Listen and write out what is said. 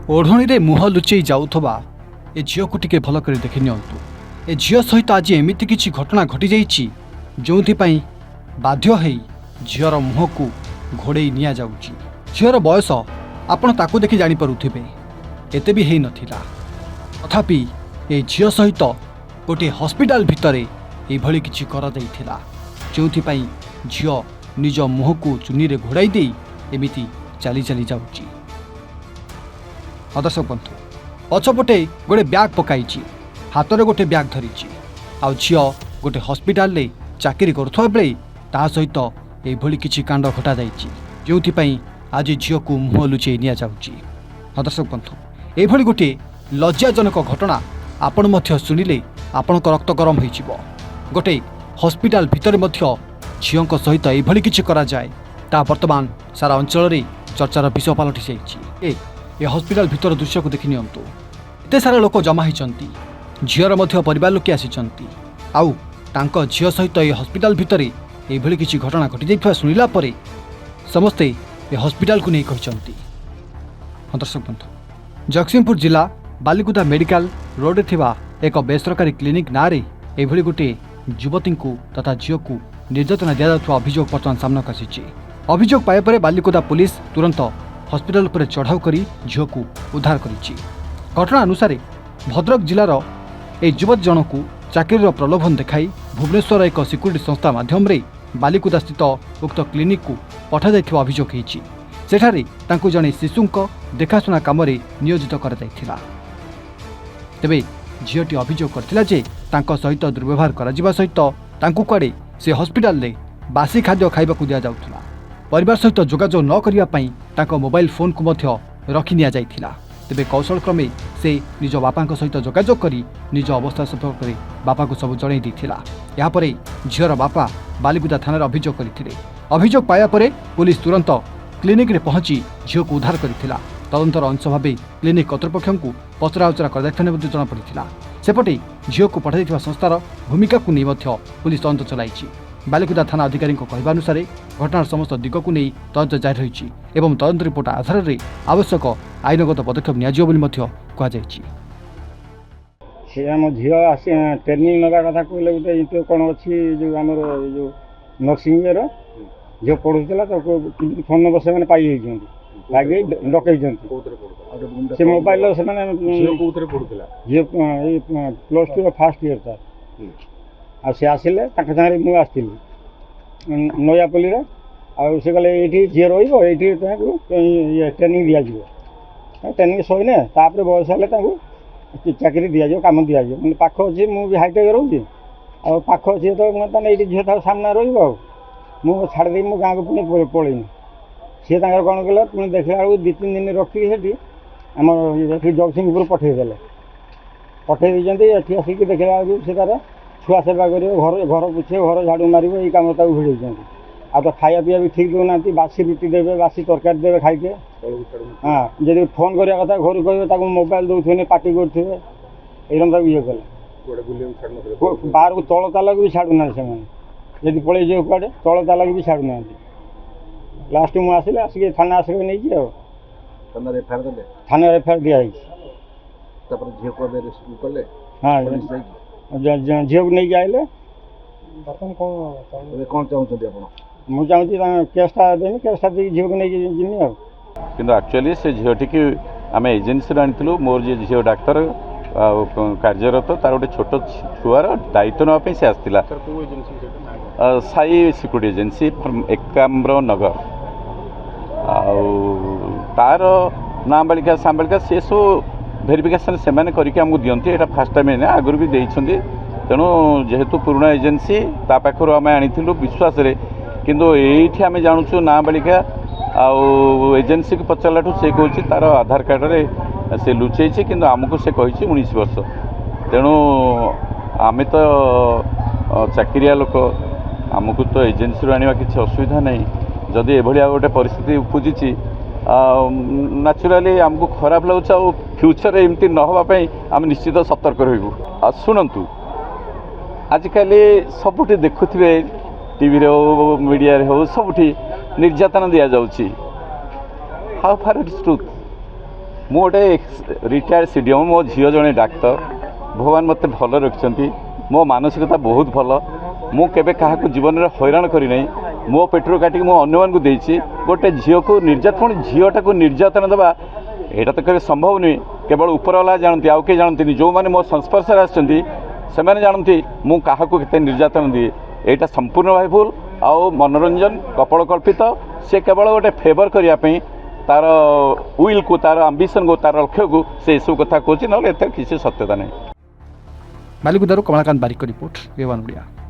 ओढ़णी मुह लुचई जाऊथबा ए झील को टिके भल कर देखि नियंतु। ए झील सहित आज एमिति किछि घटना घटी जाइछि जोंथिपाई बाध्य हेई झीवर मुह को घोड़े निया जाउछि। झीवर बयस आपण ताकू देखि जानि परुथिबे एते भी हेई नथिला, तथापि ए झील सहित गोटे हॉस्पिटल भितरे एभली किछि कर दैथिला जोंथिपाई झील निज मुह को चुनी रे घोड़ाई देई एमिति चली चली जाउछि। दर्शक बंधु पछपटे गोटे ब्याग पकाई हाथ में गोटे ब्याग धरी आउ झील गोटे हॉस्पिटल रे चाकरी करुवा बेले ता सहित एभली किछि कांड घटा जाइछि जोंथिपाई आज झील को मुह लुचई निया जाउछि। दर्शक बंधु एभली गोटे लज्जाजनक घटना आपण मध्य शुणिले आपणक रक्त गरम होइजिवो। गोटे हॉस्पिटल भितर मध्य झील सहित एभली किछि करा जाए ता वर्तमान सारा अंचल रे चर्चार विषय पलटि जाइछि। ए हॉस्पिटल भितर दृश्य को देखि नियंतु। एते सारा लोक जमा होइचंती, झीवर मध्य परिवार लोके आसिचंती आउ तांको झील सहित ए हॉस्पिटल भितर एभली किछि घटना घटी जाइथिबा सुनिला परे समस्ते ए हॉस्पिटल को नै कहिचंती। दर्शक बंधु जगतसिंहपुर जिला बालिकुदा मेडिकल रोड थिबा एक बेसरकारी क्लिनिक नारे एभली गोटे युवती को तथा झील को निर्यातना दिया जाउथवा अभियोग वर्तमान सामना आसिछि। अभियोग पाए परे बालिकुदा पुलिस तुरंत हॉस्पिटल पर चढ़ाऊ करी झील को उद्धार करिछि। घटना अनुसार भद्रक जिलार ए युवत जन को चाकरीर प्रलोभन देखाई भुवनेश्वर एक सिक्यूरीटी संस्था माध्यम रे बालिकुदा स्थित उक्त क्लिनिक को पठा जाइथिबा अभियोग होइछि। सेठारे तांकु जने शिशुंक देखाशुना काम रे नियोजित करा जाइथिला। तेबे झीलटी अभियोग करथिला जे तांको सहित दुर्व्यवहार करा जिबा सहित तांकु कुआडे से हॉस्पिटल रे बासी खाद्य खाइबाकू दिया जाउथला। परिवार सहित जोगाजोग न करिया पई तांको मोबाइल फोन को मध्य रखि निया जाइथिला। तेबे कौशल क्रमे से निज बापा सहित जोगाजोग करी निज अवस्था संपर्क बापा को सब जणाई दैथिला। या परे झीवर बापा बालिकुदा थाना अभियोग करथिले। अभियोग पाया परे पुलिस तुरंत क्लिनिक रे पहुंची झील को उद्धार करथिला। तदंतर अंश भावे क्लिनिक कर्तृपक्ष को पचराउचरा कर जना पड़ा। सेपटे झील को पठाई संस्थार भूमिका को नहीं पुलिस तदंत चलाई। बालिकुदा थाना अधिकारी कहवानुसार घटनार समस्त दिग को नहीं तदंत जारी रही एवं तदंत रिपोर्ट आधार में आवश्यक आईनगत पदक्षेप निया झील आसी ट्रेनिंग नवा कथा कहले गोटे कौन अच्छी जो आम जो नर्सिंग झील पढ़ुला फोन नंबर से पाई डकई से मोबाइल से झील +2 फास्ट इयर था आ से आसिले सागे मुझे आसती नयापल्ली से कहले ये झील रही ट्रेनिंग दिज्व ट्रेनिंग सैने तापर बयस है चाकरी दिज्व कम दिज्व मैंने पाख अच्छी मुझे हाईटेक रोचे आ पाख अच्छी तो ये झील था सामना रुझे छाड़ी मो गाँव को पुणी पलैनी सी कौन कले पुणी देखला बेलू 2-3 दिन रखी आम जगतसिंहपुर पठे देती आसिक देखला बेलू से तार छुआ सेवा कर घर पुछे घर झाड़ू मार ये कम भिड़ आ तो खाया पीया भी ठीक देना बासी रुटी देवे बासी तरकारी देवे खाइके। हाँ जब फोन करवा कथा घर कह मोबाइल दौथे पार्टी करें ये ये कले बाहर को तल ताला भी छाड़ूना से पलि जाए कड़े तल ताला भी छाड़ूना लास्ट मुझे आसिले आसिक थाना आसिक नहीं थाना एफआईआर दिखाई। हाँ झील को नहीं आइले कौन चाहते मुझे चाहूँगी केसटा देनी केसटा दे झील को नहीं जिमी किंतु एक्चुअली से झीलटी आम एजेन्सी आनी मोर जी झील डाक्तर कार्यरत तार गोटे छोट छुआर दायित्व नापी से आसला Sai security agency from Ekamra Nagar तार नाबालिका सांबालिका से सब भेरिफिकेशन से करके दिखती है फास्ट टाइम आगुरी भी देते तेणु जेहेतु पुराना एजेन्सी ता पाखर आम आनी विश्वास किंतु ये आम जानूँ नाबालिका आउ एजेन्सी को पचारा से कहे तार आधार कार्ड रे से लुचई कि आमको से कही 19 वर्ष तेणु आम तो चाकरिया लोक आमको तो एजेन्सी आने किसी असुविधा नहीं जदि एभली गोटे परिस्थिति उपजी न्याचुराली आमको खराब लगुच आ फ्यूचर एमती न होगापाई आम निश्चित सतर्क रही। शुणु आजिकल सबुठी देखुवे टीवी हो मीडिया हो सबुठी निर्यातना दि जाऊँगी how far it is truth ମୁଁ ଗୋଟେ ରିଟାୟାର୍ଡ CDM ମୋ ଝିଅ ଜଣେ ଡାକ୍ତର ଭଗବାନ ମୋତେ ଭଲ ରଖିଛନ୍ତି ମୋ ମାନସିକତା ବହୁତ ଭଲ ମୁଁ କେବେ କାହାକୁ ଜୀବନରେ ହଇରାଣ କରିନାହିଁ ମୋ ପେଟରୁ କାଟିକି ମୁଁ ଅନ୍ୟମାନଙ୍କୁ ଦେଇଛି ଗୋଟେ ଝିଅକୁ ନିର୍ଯାତନା ଝିଅଟାକୁ ନିର୍ଯାତନା ଦେବା ଏଇଟା ତ କେବେ ସମ୍ଭବ ନୁହେଁ କେବଳ ଉପରବାଲା ଜାଣନ୍ତି ଆଉ କେହି ଜାଣନ୍ତିନି ଯେଉଁମାନେ ମୋ ସଂସ୍ପର୍ଶରେ ଆସିଛନ୍ତି ସେମାନେ ଜାଣନ୍ତି ମୁଁ କାହାକୁ କେତେ ନିର୍ଯାତନା ଦିଏ ଏଇଟା ସମ୍ପୂର୍ଣ୍ଣ ଭାବେ ଭୁଲ ଆଉ ମନୋରଞ୍ଜନ କପୋଳକଳ୍ପିତ ସେ କେବଳ ଗୋଟେ ଫେଭର କରିବା ପାଇଁ ତାର ୱିଲ୍କୁ ତାର ଆମ୍ବିସନ୍କୁ ତାର ଲକ୍ଷ୍ୟକୁ ସେ ଏସବୁ କଥା କହୁଛି ନହେଲେ ଏଥିରେ କିଛି ସତ୍ୟତା ନାହିଁ। ବାଲିକୁଦାରୁ କମଳାକାନ୍ତ ବାରିକ ରିପୋର୍ଟ A1 ଓଡ଼ିଆ।